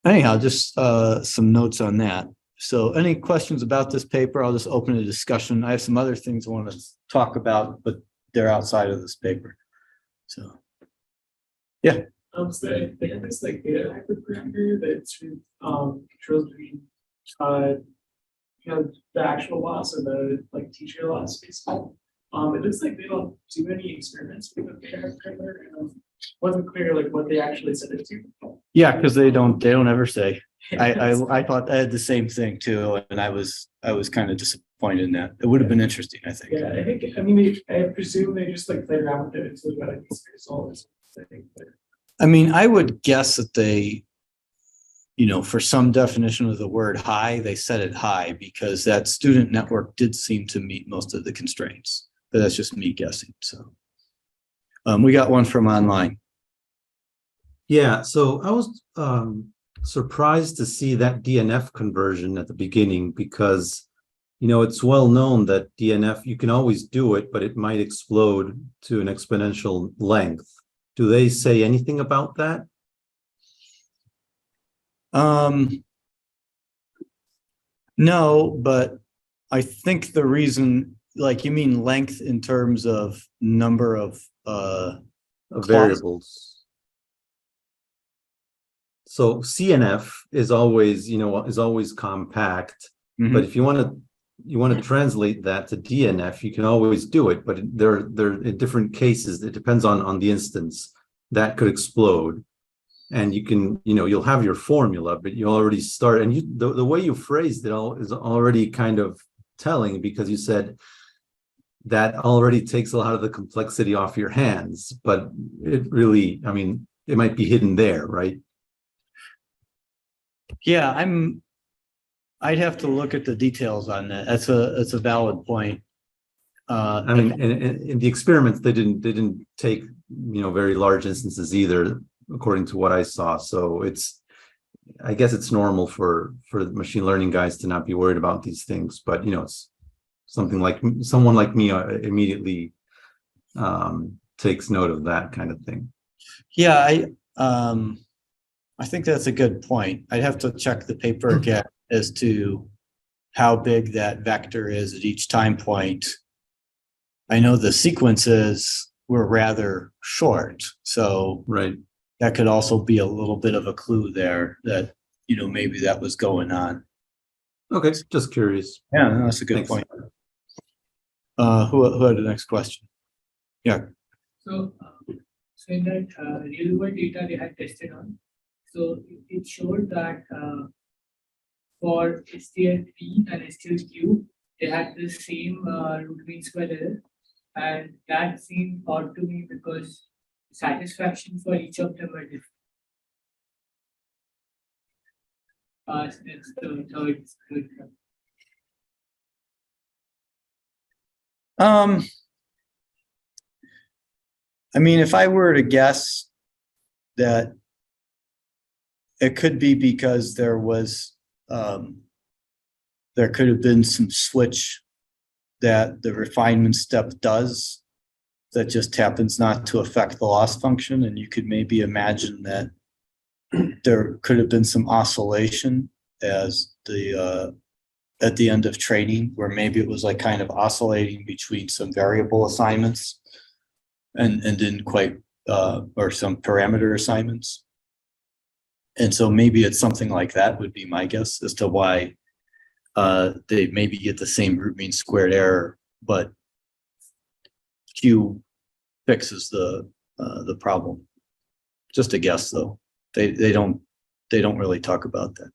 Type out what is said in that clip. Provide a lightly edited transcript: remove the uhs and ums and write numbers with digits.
Anyhow, just some notes on that. So any questions about this paper? I'll just open a discussion. I have some other things I want to talk about, but they're outside of this paper. So, yeah. So they have this like data active parameter that controls between the actual loss and the like teacher loss basically. It looks like they don't do any experiments with the data active parameter, and wasn't clear like what they actually set it to. Yeah, because they don't ever say. I thought I had the same thing too, and I was kind of disappointed in that. It would have been interesting, I think. Yeah, I mean I presume they just like played around with it until they got a these results. I think, but I mean, I would guess that they, for some definition of the word high, they set it high because that student network did seem to meet most of the constraints. But that's just me guessing. So we got one from online. Yeah, so I was surprised to see that DNF conversion at the beginning because, it's well known that DNF, you can always do it, but it might explode to an exponential length. Do they say anything about that? No, but I think the reason, like you mean length in terms of number of variables. So CNF is always compact, but if you want to translate that to DNF, you can always do it, but there in different cases, it depends on the instance that could explode. And you can, you'll have your formula, but you already start, and the way you phrased it all is already kind of telling, because you said that already takes a lot of the complexity off your hands, but it really, it might be hidden there, right? Yeah, I'd have to look at the details on that. That's a valid point. In the experiments, they didn't take, very large instances either, according to what I saw. So I guess it's normal for machine learning guys to not be worried about these things, but it's someone like me immediately takes note of that kind of thing. Yeah, I think that's a good point. I'd have to check the paper again as to how big that vector is at each time point. I know the sequences were rather short, so right. That could also be a little bit of a clue there that, maybe that was going on. Okay, just curious. Yeah, no, that's a good point. Who had the next question? Yeah. So in that real world data they had tested on, so it showed that for STL3 and STL2, they had the same root mean square error, and that seemed odd to me because satisfaction for each of them are different. It's the third. If I were to guess that it could be because there could have been some switch that the refinement step does that just happens not to affect the loss function. And you could maybe imagine that there could have been some oscillation as at the end of training, where maybe it was like kind of oscillating between some variable assignments and didn't quite, or some parameter assignments. And so maybe it's something like that would be my guess as to why they maybe get the same root mean squared error, but Q fixes the problem. Just a guess though. They don't really talk about that.